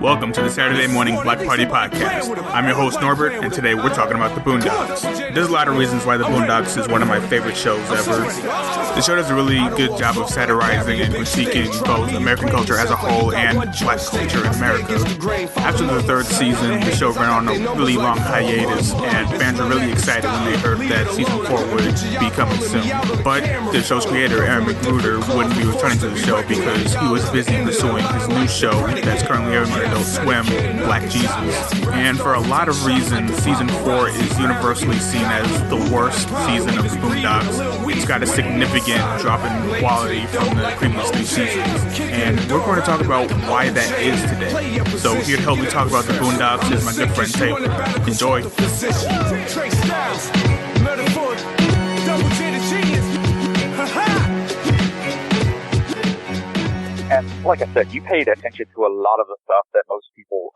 Welcome to the Saturday Morning Block Party Podcast. I'm your host, Norbert, and today we're talking about the Boondocks. There's a lot of reasons why the Boondocks is one of my favorite shows ever. The show does a really good job of satirizing and critiquing both American culture as a whole and black culture in America. After the third season, the show ran on a really long hiatus, and fans were really excited when they heard that season 4 would be coming soon. But the show's creator, Aaron McGruder, wouldn't be returning to the show because he was busy pursuing his new show that's currently airing on Adult Swim, Black Jesus. And for a lot of reasons, season 4 is universally seen as the worst season of the Boondocks. It's got a significant drop in quality from the previous 2 seasons. And we're going to talk about why that is today. So here to help me talk about the Boondocks is my good friend Taylor. Enjoy. And like I said, you paid attention to a lot of the stuff that most people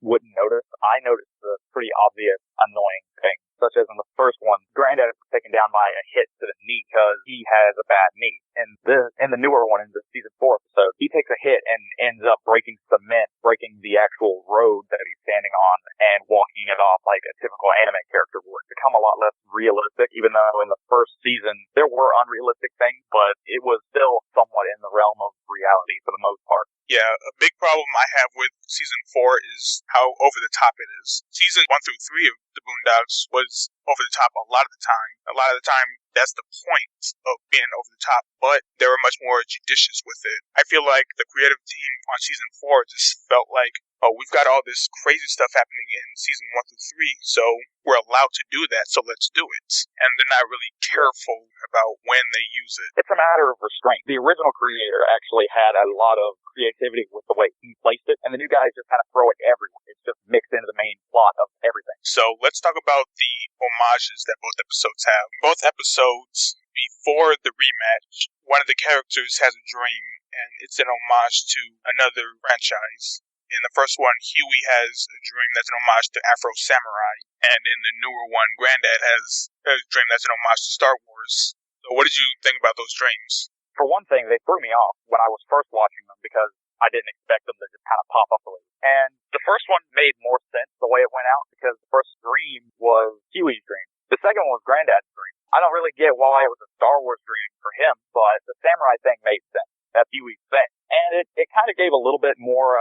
wouldn't notice. I noticed the pretty obvious, annoying things, such as in the first one, Granddad was taken down by a hit to the knee because he has a bad knee. And in the newer one, in the season 4 episode, he takes a hit and ends up breaking cement, breaking the actual road that he's standing on, and walking it off like a typical anime character would. It's become a lot less realistic, even though in the first season there were unrealistic things, but it was still somewhat in the realm of reality for the most part. Yeah, a big problem I have with season 4 is how over the top it is. Season 1 through 3 of the Boondocks was over the top a lot of the time. A lot of the time, that's the point of being over the top, but they were much more judicious with it. I feel like the creative team on season 4 just felt like, oh, we've got all this crazy stuff happening in season 1 through 3, so we're allowed to do that, so let's do it. And they're not really careful about when they use it. It's a matter of restraint. The original creator actually had a lot of creativity with the way he placed it, and the new guys just kind of throw it everywhere. It's just mixed into the main plot of everything. So let's talk about the homages that both episodes have. Both episodes, before the rematch, one of the characters has a dream, and it's an homage to another franchise. In the first one, Huey has a dream that's an homage to Afro Samurai, and in the newer one, Granddad has a dream that's an homage to Star Wars. So what did you think about those dreams? For one thing, they threw me off when I was first watching them because I didn't expect them to just kind of pop up a little. And the first one made more sense the way it went out because the first dream was Huey's dream. The second one was Granddad's dream. I don't really get why it was a Star Wars dream for him, but the samurai thing made sense. That's Huey's thing. And it kind of gave a little bit more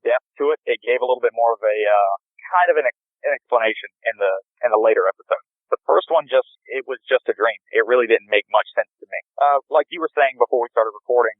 depth to it. It gave a little bit more of a kind of an explanation in the later episodes. The first one it was just a dream. It really didn't make much sense to me. Like you were saying before we started recording,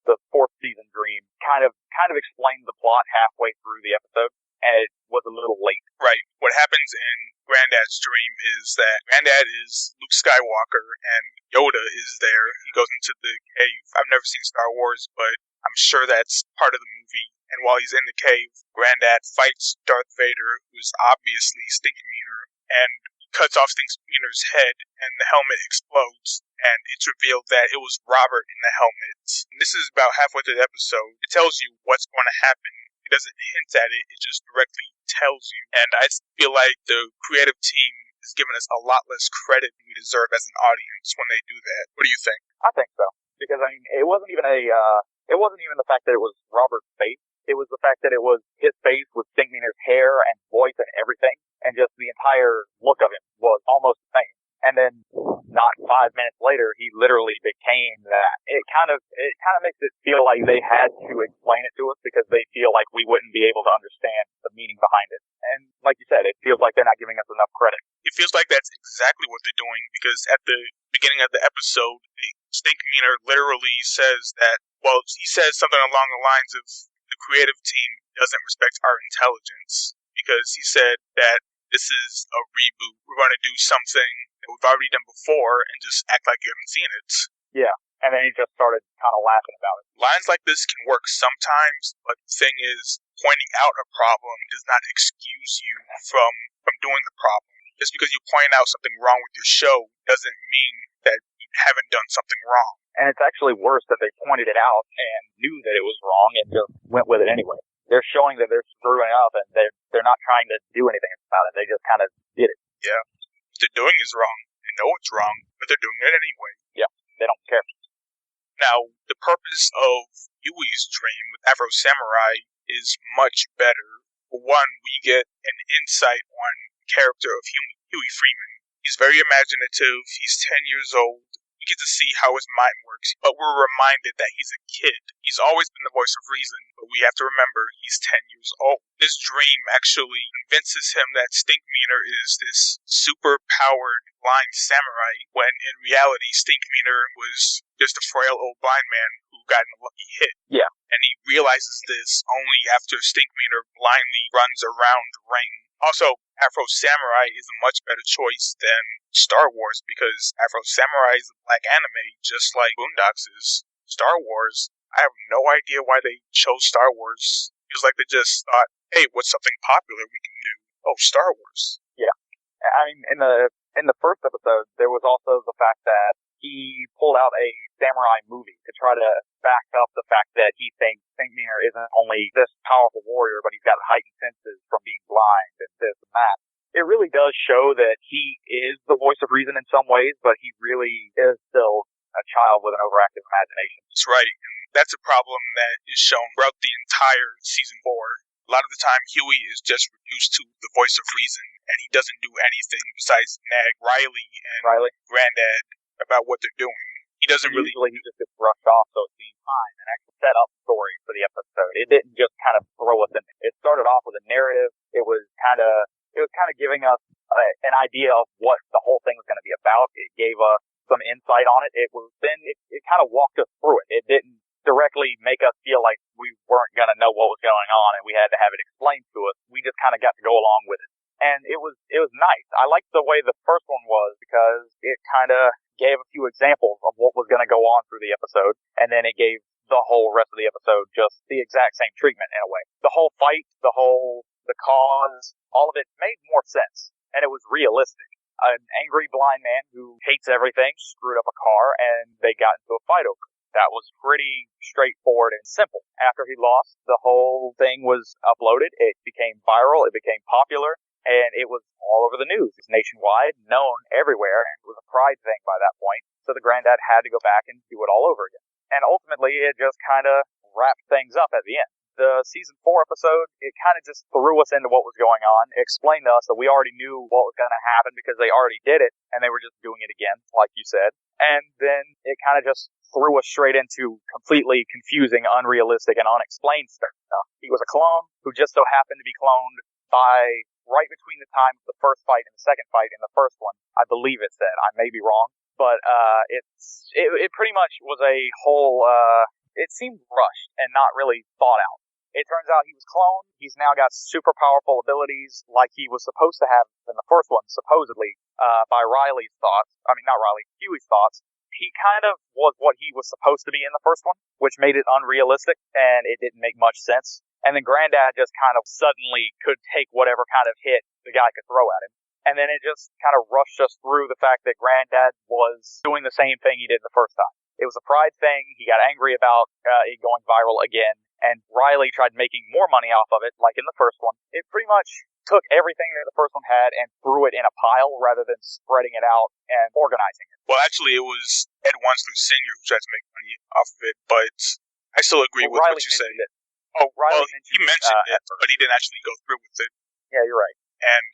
the fourth season dream kind of explained the plot halfway through the episode, and it was a little late. Right. What happens in Granddad's dream is that Granddad is Luke Skywalker and Yoda is there. He goes into the cave. I've never seen Star Wars, but I'm sure that's part of the movie. And while he's in the cave, Granddad fights Darth Vader, who is obviously Stinkmeaner, and cuts off Stinkmeaner's head, and the helmet explodes, and it's revealed that it was Robert in the helmet. And this is about halfway through the episode. It tells you what's going to happen. It doesn't hint at it, it just directly tells you. And I feel like the creative team is giving us a lot less credit than we deserve as an audience when they do that. What do you think? I think so. Because, I mean, it wasn't even the fact that it was Robert's face. It was the fact that it was his face with Stinkmeaner's hair and voice and everything. And just the entire look of him was almost the same. And then not 5 minutes later, he literally became that. It kind of makes it feel like they had to explain it to us because they feel like we wouldn't be able to understand the meaning behind it. And like you said, it feels like they're not giving us enough credit. It feels like that's exactly what they're doing because at the beginning of the episode, Stinkmeaner literally says that, well, he says something along the lines of the creative team doesn't respect our intelligence because he said that this is a reboot. We're going to do something that we've already done before and just act like you haven't seen it. Yeah, and then he just started kind of laughing about it. Lines like this can work sometimes, but the thing is, pointing out a problem does not excuse you from doing the problem. Just because you point out something wrong with your show doesn't mean that you haven't done something wrong. And it's actually worse that they pointed it out and knew that it was wrong and just went with it anyway. They're showing that they're screwing up and they're not trying to do anything about it. They just kind of did it. Yeah. What they're doing is wrong. They know it's wrong, but they're doing it anyway. Yeah. They don't care. Now, the purpose of Yui's dream with Afro Samurai is much better. For one, we get an insight on the character of Huey Freeman. He's very imaginative. He's 10 years old. We get to see how his mind works, but we're reminded that he's a kid. He's always been the voice of reason, but we have to remember he's 10 years old. This dream actually convinces him that Stinkmeaner is this super-powered blind samurai, when in reality Stinkmeaner was just a frail old blind man who got in a lucky hit. Yeah. And he realizes this only after Stinkmeaner blindly runs around the ring. Also, Afro Samurai is a much better choice than Star Wars, because Afro Samurai is a black anime, just like Boondocks is. Star Wars, I have no idea why they chose Star Wars. It was like they just thought, hey, what's something popular we can do? Oh, Star Wars. Yeah. I mean, in the first episode, there was also the fact that he pulled out a samurai movie to try to back up the fact that he thinks Stinkmeaner isn't only this powerful warrior, but he's got heightened senses from being blind and this and that. It really does show that he is the voice of reason in some ways, but he really is still a child with an overactive imagination. That's right, and that's a problem that is shown throughout the entire season 4. A lot of the time, Huey is just reduced to the voice of reason, and he doesn't do anything besides nag Riley and Granddad about what they're doing. He doesn't really... Usually he just gets brushed off so it seems fine and actually set up the story for the episode. It didn't just kind of throw us in. It started off with a narrative. It was kind of giving us an idea of what the whole thing was going to be about. It gave us some insight on it. It kind of walked us through it. It didn't directly make us feel like we weren't going to know what was going on and we had to have it explained to us. We just kind of got to go along with it. And it was nice. I liked the way the first one was because it kind of gave a few examples of what was going to go on through the episode, and then it gave the whole rest of the episode just the exact same treatment in a way. The whole fight, the cause, all of it made more sense, and it was realistic. An angry blind man who hates everything screwed up a car, and they got into a fight over it. That was pretty straightforward and simple. After he lost, the whole thing was uploaded. It became viral. It became popular. And it was all over the news. It's nationwide, known everywhere, and it was a pride thing by that point. So the granddad had to go back and do it all over again. And ultimately, it just kind of wrapped things up at the end. The season 4 episode, it kind of just threw us into what was going on. It explained to us that we already knew what was going to happen because they already did it, and they were just doing it again, like you said. And then it kind of just threw us straight into completely confusing, unrealistic, and unexplained stuff. He was a clone who just so happened to be cloned by right between the time of the first fight and the second fight in the first one. I believe it said. I may be wrong. But it pretty much was a whole... it seemed rushed and not really thought out. It turns out he was cloned. He's now got super powerful abilities like he was supposed to have in the first one, supposedly, by Riley's thoughts. I mean, not Riley, Huey's thoughts. He kind of was what he was supposed to be in the first one, which made it unrealistic, and it didn't make much sense. And then Granddad just kind of suddenly could take whatever kind of hit the guy could throw at him. And then it just kind of rushed us through the fact that Granddad was doing the same thing he did the first time. It was a pride thing. He got angry about it going viral again. And Riley tried making more money off of it, like in the first one. It pretty much took everything that the first one had and threw it in a pile rather than spreading it out and organizing it. Well, actually, it was Ed Wensler Sr. who tried to make money off of it, but I still agree with Riley what you say. Oh, Riley he mentioned it, but he didn't actually go through with it. Yeah, you're right. And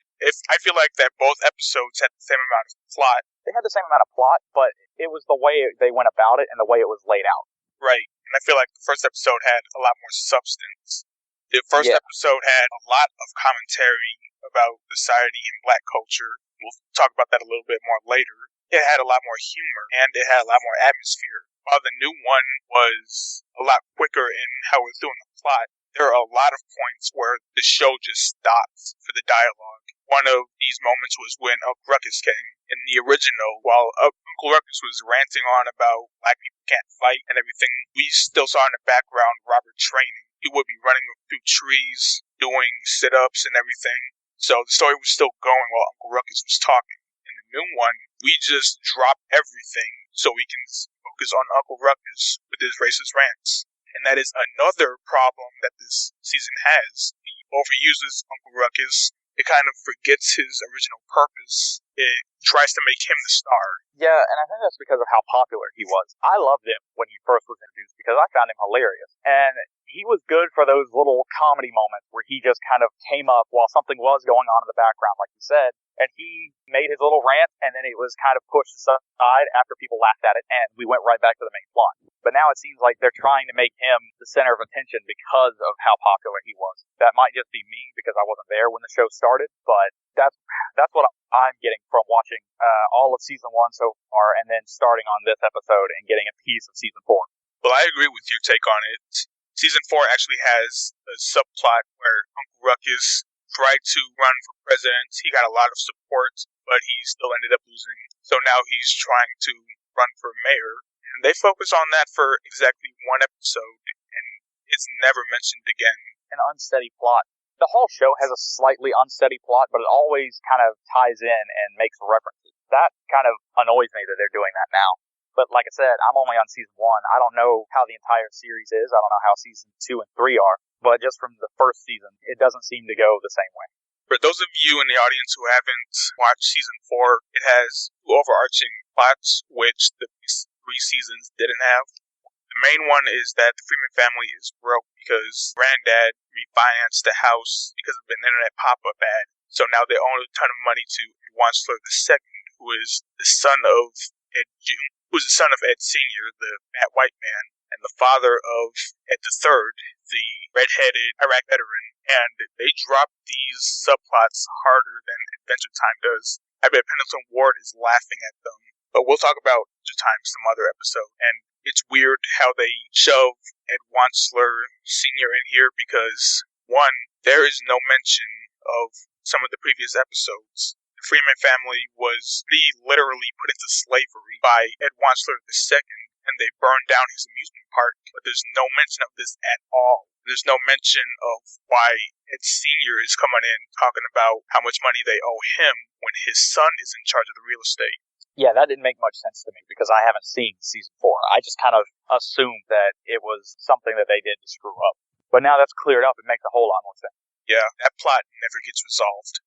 I feel like that both episodes had the same amount of plot. They had the same amount of plot, but it was the way they went about it and the way it was laid out. Right. And I feel like the first episode had a lot more substance. The first episode had a lot of commentary about society and black culture. We'll talk about that a little bit more later. It had a lot more humor, and it had a lot more atmosphere. While the new one was a lot quicker in how it was doing the plot, there are a lot of points where the show just stops for the dialogue. One of these moments was when Uncle Ruckus came. In the original, while Uncle Ruckus was ranting on about black people can't fight and everything, we still saw in the background Robert training. He would be running through trees, doing sit-ups and everything. So the story was still going while Uncle Ruckus was talking. In the new one, we just drop everything so we can focus on Uncle Ruckus with his racist rants. And that is another problem that this season has. He overuses Uncle Ruckus. It kind of forgets his original purpose. It tries to make him the star. Yeah, and I think that's because of how popular he was. I loved him when he first was introduced because I found him hilarious. And he was good for those little comedy moments where he just kind of came up while something was going on in the background, like you said, and he made his little rant, and then it was kind of pushed aside after people laughed at it, and we went right back to the main plot. But now it seems like they're trying to make him the center of attention because of how popular he was. That might just be me because I wasn't there when the show started, but that's what I'm getting from watching all of season 1 so far, and then starting on this episode and getting a piece of season 4. Well, I agree with your take on it. Season 4 actually has a subplot where Uncle Ruckus tried to run for president. He got a lot of support, but he still ended up losing. So now he's trying to run for mayor. And they focus on that for exactly one episode, and it's never mentioned again. An unsteady plot. The whole show has a slightly unsteady plot, but it always kind of ties in and makes references. That kind of annoys me that they're doing that now. But like I said, I'm only on season 1. I don't know how the entire series is. I don't know how season 2 and 3 are. But just from the first season, it doesn't seem to go the same way. For those of you in the audience who haven't watched season 4, it has 2 overarching plots, which the 3 seasons didn't have. The main one is that the Freeman family is broke because Granddad refinanced the house because of an internet pop-up ad. So now they owe a ton of money to Wansler II, who is the son of Ed Sr., the fat white man, and the father of Ed III, the red-headed Iraq veteran. And they drop these subplots harder than Adventure Time does. I bet Pendleton Ward is laughing at them. But we'll talk about Adventure Time some other episode. And it's weird how they shove Ed Wansler Sr. in here because, one, there is no mention of some of the previous episodes. The Freeman family was literally put into slavery by Ed Wansler II, and they burned down his amusement park, but there's no mention of this at all. There's no mention of why Ed Sr. is coming in talking about how much money they owe him when his son is in charge of the real estate. Yeah, that didn't make much sense to me because I haven't seen season 4. I just kind of assumed that it was something that they did to screw up. But now that's cleared up, it makes a whole lot more sense. Yeah, that plot never gets resolved.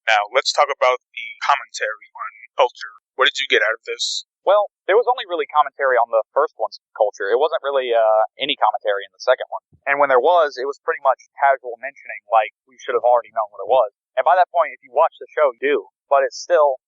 Now, let's talk about the commentary on culture. What did you get out of this? Well, there was only really commentary on the first one's culture. It wasn't really any commentary in the second one. And when there was, it was pretty much casual mentioning, like we should have already known what it was. And by that point, if you watch the show, you do. But it's still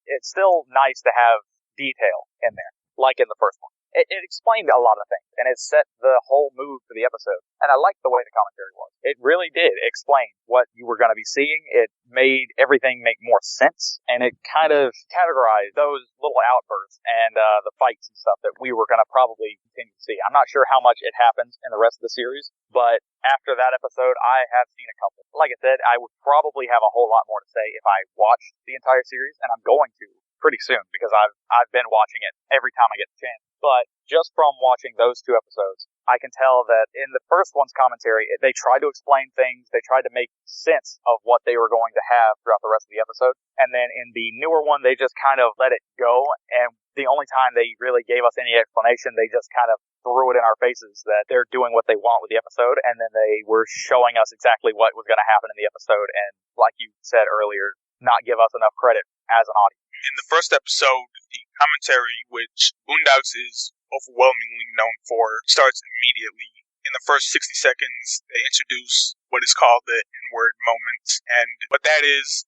nice to have detail in there, like in the first one. It explained a lot of things, and it set the whole mood for the episode. And I liked the way the commentary was. It really did explain what you were going to be seeing. It made everything make more sense, and it kind of categorized those little outbursts and the fights and stuff that we were going to probably continue to see. I'm not sure how much it happens in the rest of the series, but after that episode, I have seen a couple. Like I said, I would probably have a whole lot more to say if I watched the entire series, and I'm going to pretty soon because I've been watching it every time I get the chance. But just from watching those 2 episodes, I can tell that in the first one's commentary, they tried to explain things, they tried to make sense of what they were going to have throughout the rest of the episode. And then in the newer one, they just kind of let it go. And the only time they really gave us any explanation, they just kind of threw it in our faces that they're doing what they want with the episode. And then they were showing us exactly what was going to happen in the episode. And like you said earlier, not give us enough credit as an audience. In the first episode, the commentary, which Boondocks is overwhelmingly known for, starts immediately. In the first 60 seconds, they introduce what is called the N-word moment. And what that is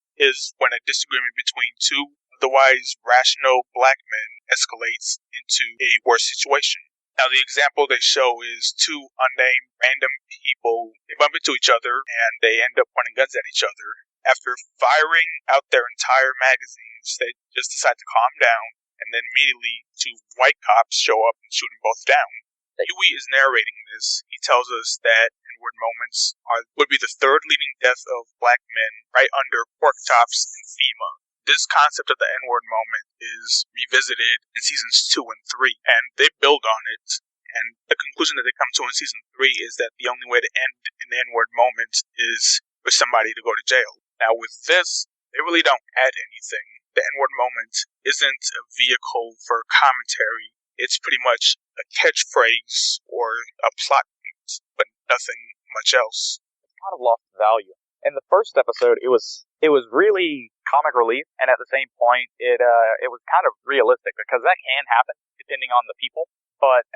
when a disagreement between 2 otherwise rational black men escalates into a worse situation. Now, the example they show is 2 unnamed random people. They bump into each other, and they end up pointing guns at each other. After firing out their entire magazines, they just decide to calm down, and then immediately 2 white cops show up and shoot them both down. Huey is narrating this. He tells us that N-word moments would be the 3rd leading death of black men, right under pork chops and FEMA. This concept of the N-word moment is revisited in seasons 2 and 3, and they build on it. And the conclusion that they come to in season 3 is that the only way to end an N-word moment is for somebody to go to jail. Now, with this, they really don't add anything. The N-word moment isn't a vehicle for commentary. It's pretty much a catchphrase or a plot point, but nothing much else. It's kind of lost value. In the first episode, it was really comic relief, and at the same point, it was kind of realistic because that can happen. It depending on the people. But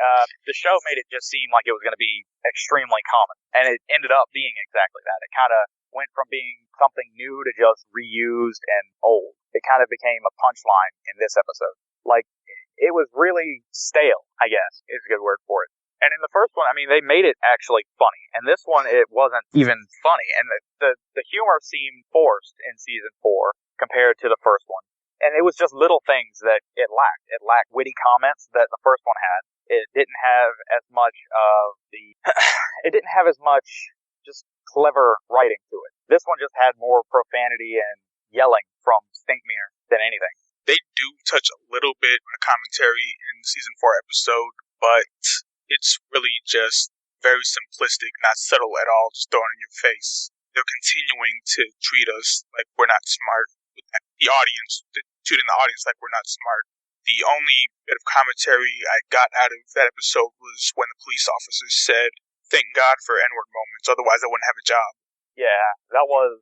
the show made it just seem like it was going to be extremely common. And it ended up being exactly that. It kind of went from being something new to just reused and old. It kind of became a punchline in this episode. Like, it was really stale, I guess, is a good word for it. And in the first one, I mean, they made it actually funny. And this one, it wasn't even funny. And the humor seemed forced in season 4 compared to the first one. And it was just little things that it lacked. It lacked witty comments that the first one had. It didn't have as much of it didn't have as much just clever writing to it. This one just had more profanity and yelling from Stinkmeaner than anything. They do touch a little bit on commentary in the season 4 episode, but it's really just very simplistic, not subtle at all, just thrown in your face. They're continuing to treat us like we're not smart. The audience, treating the audience like we're not smart. The only bit of commentary I got out of that episode was when the police officer said, "Thank God for N-word moments, otherwise I wouldn't have a job." Yeah, that was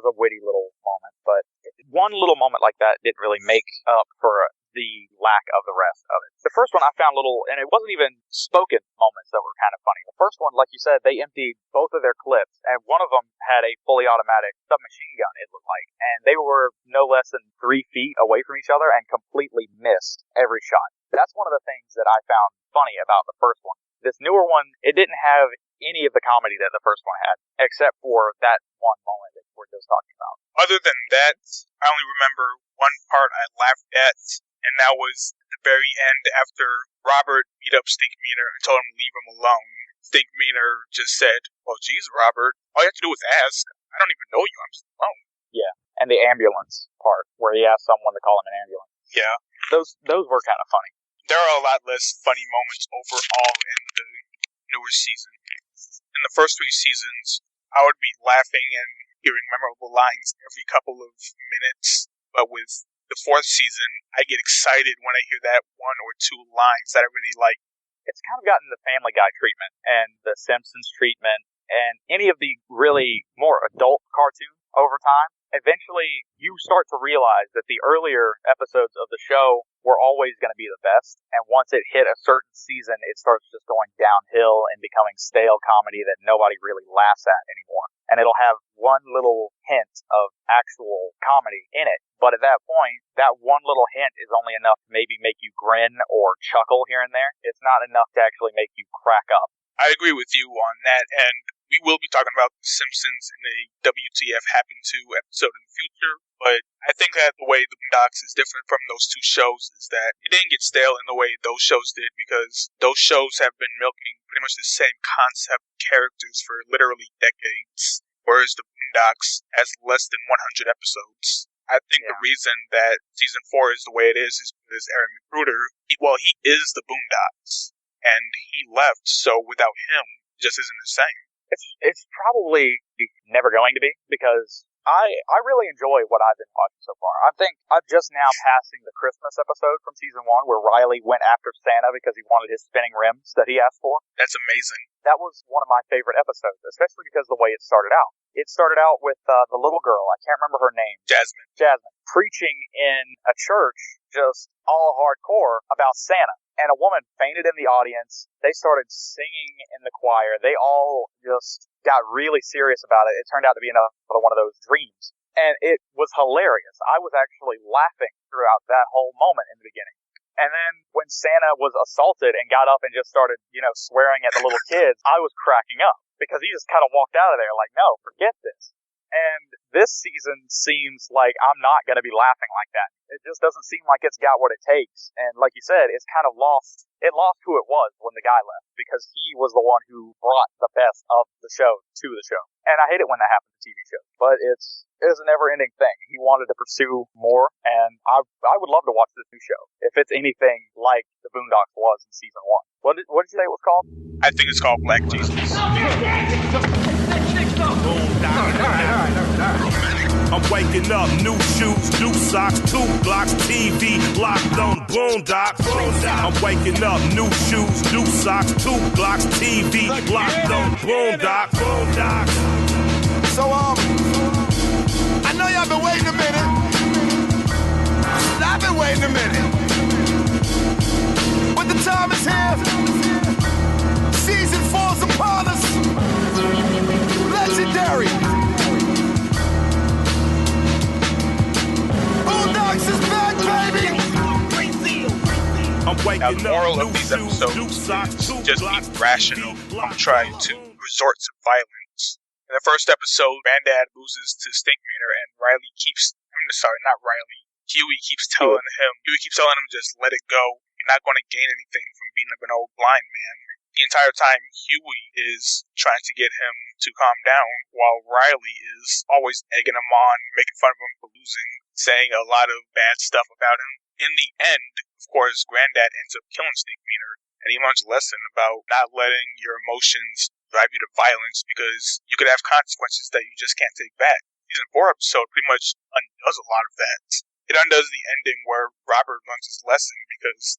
a witty little moment, but one little moment like that didn't really make up for the lack of the rest of it. The first one I found little, and it wasn't even spoken moments that were kind of funny. The first one, like you said, they emptied both of their clips, and one of them had a fully automatic submachine gun, it looked like, and they were no less than 3 feet away from each other and completely missed every shot. That's one of the things that I found funny about the first one. This newer one, it didn't have any of the comedy that the first one had, except for that one moment that we're just talking about. Other than that, I only remember one part I laughed at, and that was at the very end after Robert beat up Stinkmeaner and told him to leave him alone. Stinkmeaner just said, "Well, geez, Robert, all you have to do is ask. I don't even know you, I'm just alone." Yeah, and the ambulance part, where he asked someone to call him an ambulance. Yeah. Those were kind of funny. There are a lot less funny moments overall in the newer season. In the first 3 seasons, I would be laughing and hearing memorable lines every couple of minutes, but with the 4th season, I get excited when I hear that 1 or 2 lines that I really like. It's kind of gotten the Family Guy treatment and the Simpsons treatment and any of the really more adult cartoons over time. Eventually, you start to realize that the earlier episodes of the show were always going to be the best, and once it hit a certain season, it starts just going downhill and becoming stale comedy that nobody really laughs at anymore. And it'll have one little hint of actual comedy in it, but at that point, that one little hint is only enough to maybe make you grin or chuckle here and there. It's not enough to actually make you crack up. I agree with you on that, and we will be talking about The Simpsons in a WTF Happened to episode in the future, but I think that the way the Boondocks is different from those 2 shows is that it didn't get stale in the way those shows did, because those shows have been milking pretty much the same concept characters for literally decades, whereas the Boondocks has less than 100 episodes. I think the reason that season 4 is the way it is because Aaron McGruder, he is the Boondocks, and he left, so without him, it just isn't the same. It's probably never going to be, because I really enjoy what I've been watching so far. I think I'm just now passing the Christmas episode from season 1 where Riley went after Santa because he wanted his spinning rims that he asked for. That's amazing. That was one of my favorite episodes, especially because of the way it started out. It started out with the little girl, I can't remember her name. Jasmine, preaching in a church just all hardcore about Santa. And a woman fainted in the audience. They started singing in the choir. They all just got really serious about it. It turned out to be another one of those dreams. And it was hilarious. I was actually laughing throughout that whole moment in the beginning. And then when Santa was assaulted and got up and just started, swearing at the little kids, I was cracking up because he just kind of walked out of there like, no, forget this. And this season seems like I'm not going to be laughing like that. It just doesn't seem like it's got what it takes. And like you said, it's kind of lost. It lost who it was when the guy left, because he was the one who brought the best of the show to the show. And I hate it when that happens to TV shows, but it's a never-ending thing. He wanted to pursue more, and I would love to watch this new show if it's anything like the Boondocks was in season 1. What did you say it was called? I think it's called Black Jesus. I'm waking up, new shoes, new socks, 2 blocks, TV, locked on Boondocks. I'm waking up, new shoes, new socks, 2 blocks, TV, locked on Boondocks. So, I know y'all been waiting a minute. I've been waiting a minute. Now, the moral of these episodes is just be rational. Don't try to resort to violence. In the first episode, Granddad loses to Stinkmeaner, and Huey keeps telling him just let it go. You're not going to gain anything from being an old blind man. The entire time, Huey is trying to get him to calm down, while Riley is always egging him on, making fun of him for losing, saying a lot of bad stuff about him. In the end, of course, Granddad ends up killing Stinkmeaner, and he learns a lesson about not letting your emotions drive you to violence, because you could have consequences that you just can't take back. Season 4 episode pretty much undoes a lot of that. It undoes the ending where Robert learns his lesson, because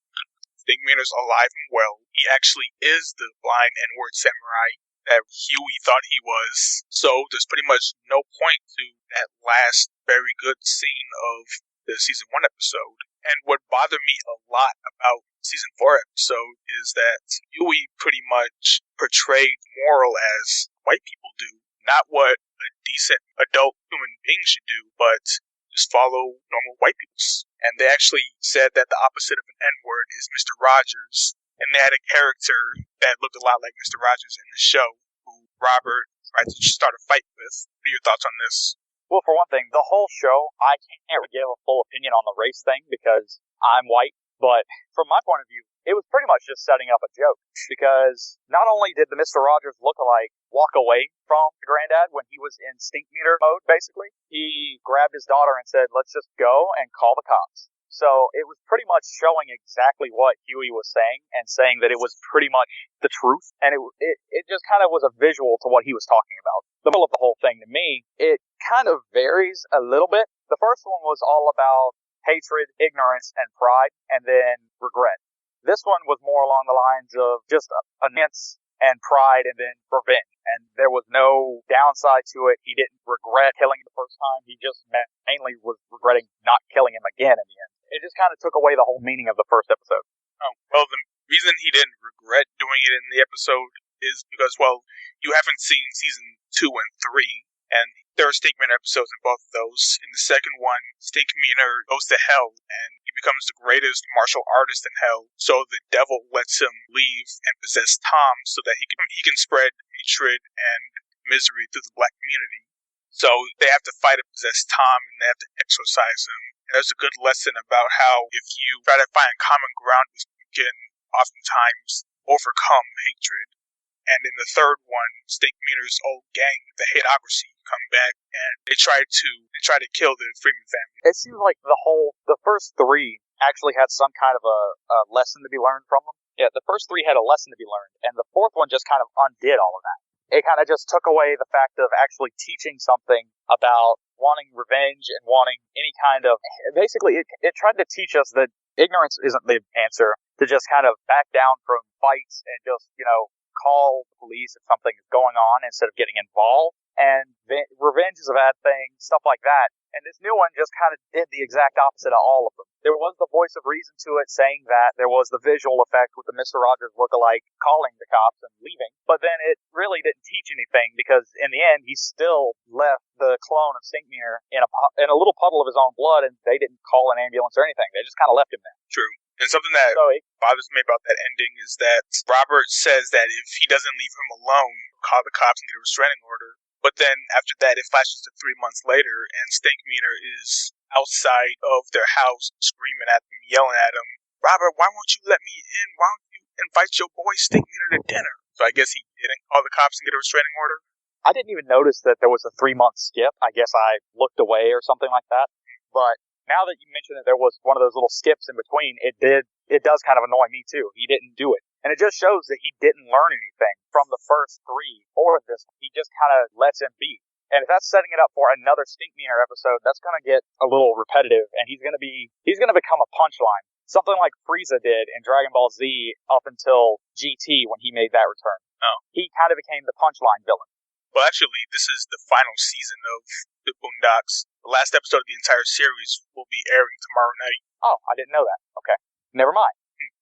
Stinkmeaner's alive and well. He actually is the blind N-word samurai that Huey thought he was. So there's pretty much no point to that last very good scene of the season 1 episode. And what bothered me a lot about season 4 episode is that Huey pretty much portrayed moral as white people do. Not what a decent adult human being should do, but just follow normal white people. And they actually said that the opposite of an N-word is Mr. Rogers. And they had a character that looked a lot like Mr. Rogers in the show, who Robert tried to start a fight with. What are your thoughts on this? Well, for one thing, the whole show, I can't give a full opinion on the race thing because I'm white. But from my point of view, it was pretty much just setting up a joke, because not only did the Mr. Rogers lookalike walk away from the Granddad when he was in Stinkmeaner mode, basically, he grabbed his daughter and said, let's just go and call the cops. So it was pretty much showing exactly what Huey was saying, and saying that it was pretty much the truth. And it just kind of was a visual to what he was talking about. The middle of the whole thing, to me, it kind of varies a little bit. The first one was all about hatred, ignorance, and pride, and then regret. This one was more along the lines of just annoyance and pride, and then revenge. And there was no downside to it. He didn't regret killing him the first time. He just mainly was regretting not killing him again in the end. It just kind of took away the whole meaning of the first episode. Oh, well, the reason he didn't regret doing it in the episode is because, well, you haven't seen season 2 and 3, and there are Stinkmeaner episodes in both of those. In the second one, Stinkmeaner goes to hell, and he becomes the greatest martial artist in hell, so the devil lets him leave and possess Tom so that he can spread hatred and misery through the black community. So they have to fight and possess Tom, and they have to exorcise him. And there's a good lesson about how if you try to find common ground, you can oftentimes overcome hatred. And in the third one, Stinkmeaner's old gang, the Hateocracy, come back, and they try to kill the Freeman family. It seems like the first 3 actually had some kind of a lesson to be learned from them. Yeah, the first 3 had a lesson to be learned, and the fourth one just kind of undid all of that. It kind of just took away the fact of actually teaching something about wanting revenge and wanting any kind of... Basically, it tried to teach us that ignorance isn't the answer, to just kind of back down from fights and just, call the police if something is going on instead of getting involved. And revenge is a bad thing, stuff like that. And this new one just kind of did the exact opposite of all of them. There was the voice of reason to it saying that. There was the visual effect with the Mr. Rogers lookalike calling the cops and leaving. But then it really didn't teach anything, because in the end, he still left the clone of Stinkmeaner in a little puddle of his own blood, and they didn't call an ambulance or anything. They just kind of left him there. True. And something that bothers me about that ending is that Robert says that if he doesn't leave him alone, call the cops and get a restraining order. But then after that, it flashes to 3 months later, and Stinkmeaner is outside of their house screaming at them, yelling at him, Robert, why won't you let me in? Why don't you invite your boy Stinkmeaner to dinner? So I guess he didn't call the cops and get a restraining order. I didn't even notice that there was a 3-month skip. I guess I looked away or something like that. But now that you mentioned that there was one of those little skips in between, it does kind of annoy me too. He didn't do it. And it just shows that he didn't learn anything from the first 3 or this one. He just kind of lets him be. And if that's setting it up for another Stinkmeaner episode, that's going to get a little repetitive, and he's going to become a punchline. Something like Frieza did in Dragon Ball Z up until GT when he made that return. Oh. He kind of became the punchline villain. Well, actually, this is the final season of the Boondocks. The last episode of the entire series will be airing tomorrow night. Oh, I didn't know that. Okay. Never mind.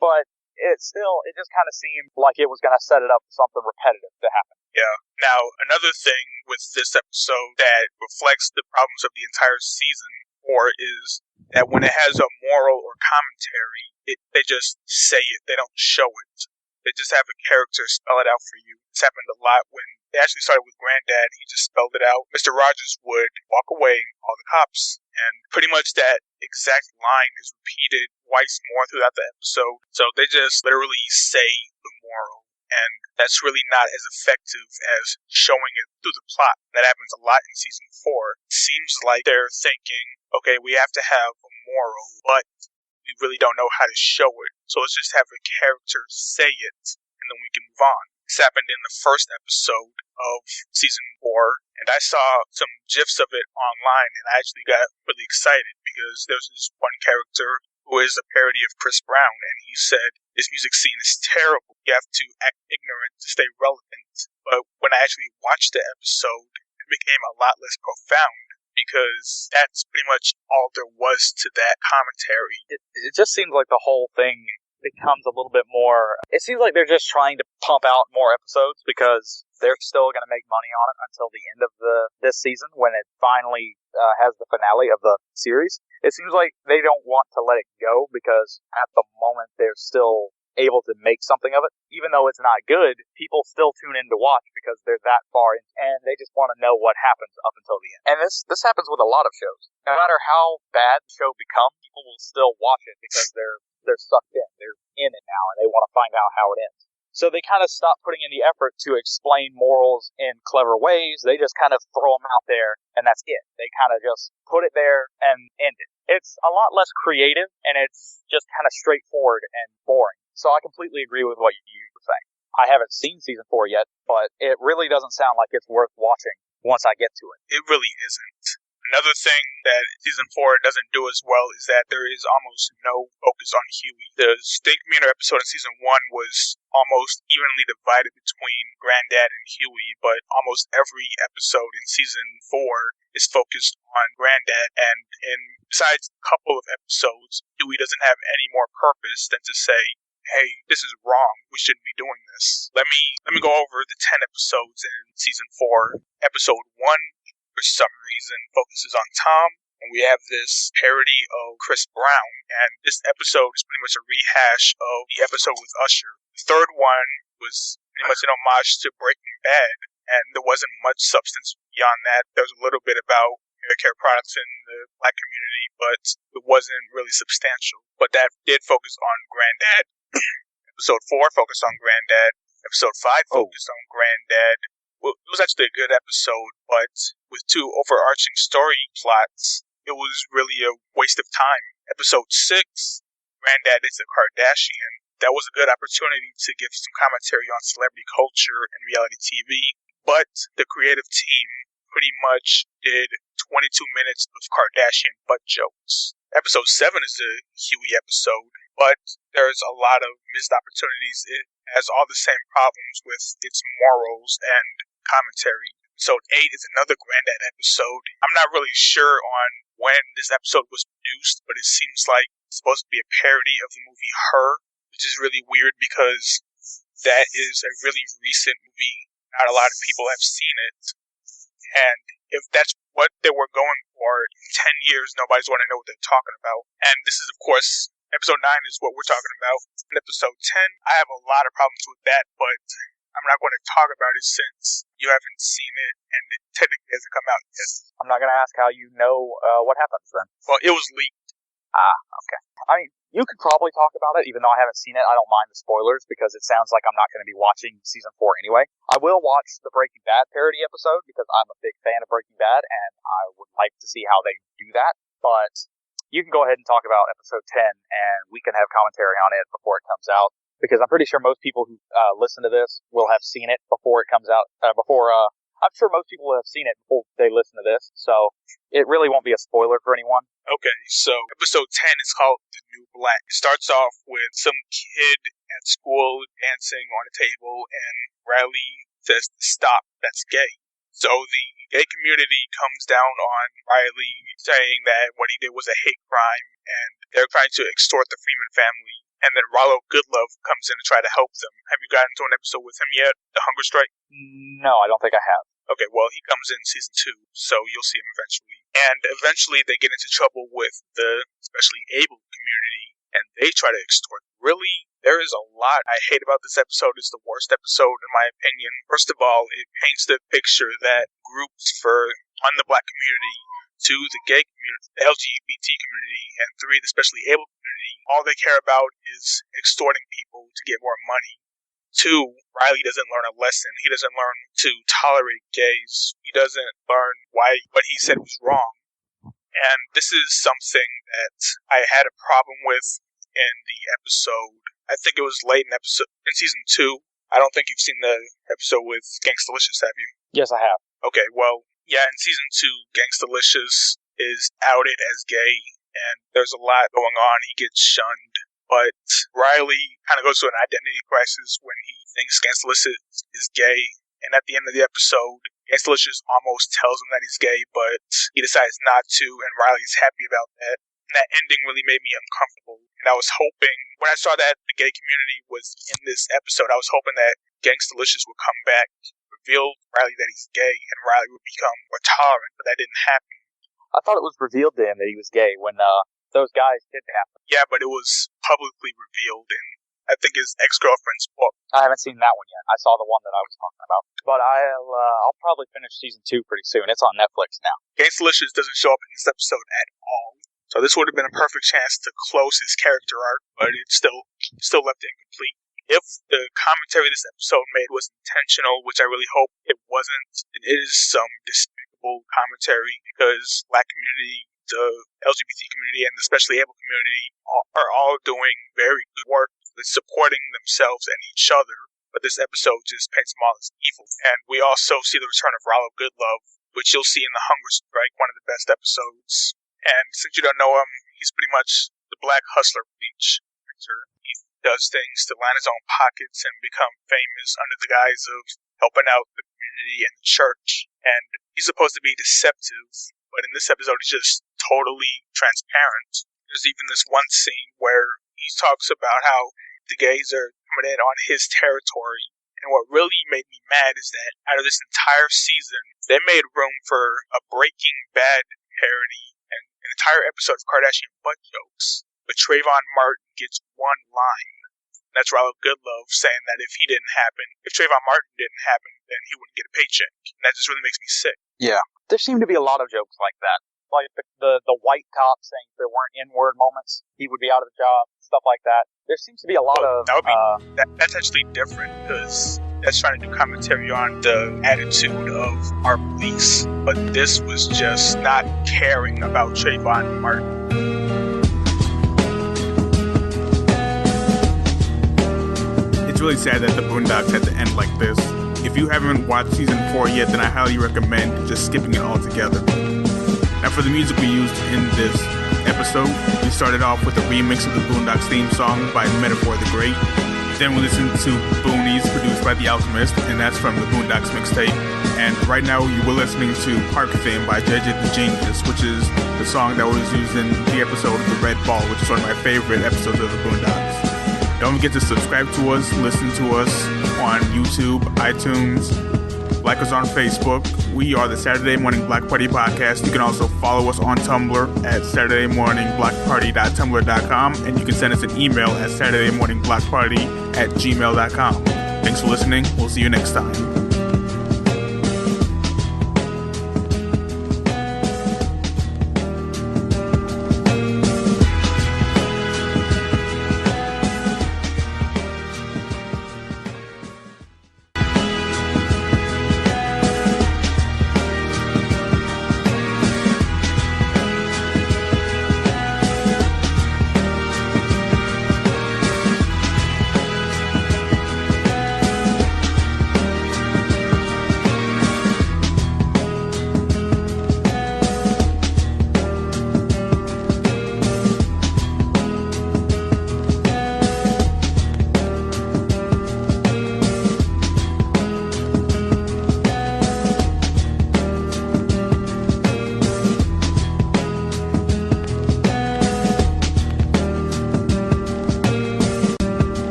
But it just kind of seemed like it was going to set it up for something repetitive to happen. Yeah. Now, another thing with this episode that reflects the problems of the entire season 4 is that when it has a moral or commentary, they just say it. They don't show it. They just have a character spell it out for you. This happened a lot when they actually started with Granddad. He just spelled it out. Mr. Rogers would walk away and call the cops. And pretty much that exact line is repeated twice more throughout the episode. So they just literally say the moral. And that's really not as effective as showing it through the plot. That happens a lot in season 4. It seems like they're thinking, okay, we have to have a moral, but we really don't know how to show it. So let's just have a character say it, and then we can move on. This happened in the first episode of season 4, and I saw some GIFs of it online, and I actually got really excited because there's this one character who is a parody of Chris Brown, and he said, this music scene is terrible. You have to act ignorant to stay relevant. But when I actually watched the episode, it became a lot less profound because that's pretty much all there was to that commentary. It just seems like the whole thing becomes a little bit more... It seems like they're just trying to pump out more episodes because they're still going to make money on it until the end of this season when it finally has the finale of the series. It seems like they don't want to let it go because at the moment they're still able to make something of it. Even though it's not good, people still tune in to watch because they're that far in, and they just want to know what happens up until the end. And this happens with a lot of shows. No matter how bad the show becomes, people will still watch it because they're sucked in. They're in it now, and they want to find out how it ends. So they kind of stop putting in the effort to explain morals in clever ways. They just kind of throw them out there, and that's it. They kind of just put it there and end it. It's a lot less creative, and it's just kind of straightforward and boring. So I completely agree with what you were saying. I haven't seen season 4 yet, but it really doesn't sound like it's worth watching once I get to it. It really isn't. Another thing that season 4 doesn't do as well is that there is almost no focus on Huey. The Steak Meter episode in season 1 was almost evenly divided between Granddad and Huey, but almost every episode in season 4 is focused on Granddad, and besides a couple of episodes, Huey doesn't have any more purpose than to say, hey, this is wrong. We shouldn't be doing this. Let me go over the 10 episodes in season 4. Episode 1, for some reason, focuses on Tom, and we have this parody of Chris Brown, and this episode is pretty much a rehash of the episode with Usher. The third one was pretty much an homage to Breaking Bad, and there wasn't much substance beyond that. There was a little bit about hair care products in the black community, but it wasn't really substantial. But that did focus on Granddad. Episode 4 focused on Granddad. Episode 5 focused on Granddad. Well, it was actually a good episode, but with 2 overarching story plots, it was really a waste of time. Episode 6, Granddad is a Kardashian. That was a good opportunity to give some commentary on celebrity culture and reality TV, but the creative team pretty much did 22 minutes of Kardashian butt jokes. Episode 7 is a Huey episode, but there's a lot of missed opportunities. It has all the same problems with its morals and commentary. Episode 8 is another Granddad episode. I'm not really sure on when this episode was produced, but it seems like it's supposed to be a parody of the movie Her, which is really weird because that is a really recent movie. Not a lot of people have seen it. And if that's what they were going for, in 10 years, nobody's going to know what they're talking about. And this is, of course, episode 9 is what we're talking about. In episode 10, I have a lot of problems with that, but I'm not going to talk about it since you haven't seen it, and it technically hasn't come out yet. I'm not going to ask how you know what happens then. Well, it was leaked. Okay. I mean, you could probably talk about it, even though I haven't seen it. I don't mind the spoilers, because it sounds like I'm not going to be watching season 4 anyway. I will watch the Breaking Bad parody episode, because I'm a big fan of Breaking Bad, and I would like to see how they do that. But you can go ahead and talk about episode 10, and we can have commentary on it before it comes out, because I'm pretty sure most people who listen to this will have seen it before it comes out, I'm sure most people have seen it before they listen to this, so it really won't be a spoiler for anyone. Okay, so episode 10 is called The New Black. It starts off with some kid at school dancing on a table, and Riley says to stop, that's gay. So the gay community comes down on Riley, saying that what he did was a hate crime, and they're trying to extort the Freeman family. And then Rollo Goodlove comes in to try to help them. Have you gotten to an episode with him yet? The hunger strike? No, I don't think I have. Okay, well, he comes in season 2, so you'll see him eventually. And eventually they get into trouble with the especially able community, and they try to extort. Really, there is a lot I hate about this episode. It's the worst episode in my opinion. First of all, it paints the picture that groups for one, the black community, two, the gay community, the LGBT community, and three, the specially able community, all they care about is extorting people to get more money. Two, Riley doesn't learn a lesson. He doesn't learn to tolerate gays. He doesn't learn why what he said was wrong. And this is something that I had a problem with in the episode. I think it was late in season 2. I don't think you've seen the episode with Gangstalicious, have you? Yes, I have. Okay, well, yeah, in season 2, Gangstalicious is outed as gay, and there's a lot going on. He gets shunned. But Riley kind of goes through an identity crisis when he thinks Gangstalicious is gay. And at the end of the episode, Gangstalicious almost tells him that he's gay, but he decides not to, and Riley's happy about that. And that ending really made me uncomfortable. And I was hoping, when I saw that the gay community was in this episode, I was hoping that Gangstalicious would come back, reveal Riley that he's gay, and Riley would become more tolerant, but that didn't happen. I thought it was revealed to him that he was gay when those guys kidnapped him. Yeah, but it was publicly revealed in, I think, his ex-girlfriend's book. I haven't seen that one yet. I saw the one that I was talking about. But I'll probably finish season 2 pretty soon. It's on Netflix now. Gangstalicious doesn't show up in this episode at all. So this would have been a perfect chance to close his character arc, but it's still left incomplete. If the commentary this episode made was intentional, which I really hope it wasn't, it is some despicable commentary because black community, the LGBT community, and the especially able community are all doing very good work with supporting themselves and each other. But this episode just paints them all as evil. And we also see the return of Rollo Goodlove, which you'll see in The Hunger Strike, one of the best episodes. And since you don't know him, he's pretty much the black hustler preacher. He does things to line his own pockets and become famous under the guise of helping out the community and the church. And he's supposed to be deceptive, but in this episode he's just totally transparent. There's even this one scene where he talks about how the gays are coming in on his territory. And what really made me mad is that out of this entire season, they made room for a Breaking Bad parody and an entire episode of Kardashian butt jokes. But Trayvon Martin gets one line. That's Rollo Goodlove saying that if Trayvon Martin didn't happen, then he wouldn't get a paycheck. And that just really makes me sick. Yeah. There seem to be a lot of jokes like that. Like the white cop saying if there weren't N-word moments, he would be out of the job, stuff like that. There seems to be a lot of... That's actually different, because that's trying to do commentary on the attitude of our police. But this was just not caring about Trayvon Martin. It's really sad that the Boondocks had to end like this. If you haven't watched season 4 yet, then I highly recommend just skipping it altogether. Now for the music we used in this episode, we started off with a remix of the Boondocks theme song by Metaphor the Great. Then we listened to Boonies, produced by The Alchemist, and that's from the Boondocks Mixtape. And right now you were listening to Park Theme by JJ the Genius, which is the song that was used in the episode of The Red Ball, which is one of my favorite episodes of the Boondocks. Don't forget to subscribe to us, listen to us on YouTube, iTunes, like us on Facebook. We are the Saturday Morning Black Party Podcast. You can also follow us on Tumblr at SaturdayMorningBlackParty.tumblr.com, and you can send us an email at SaturdayMorningBlackParty@gmail.com. Thanks for listening. We'll see you next time.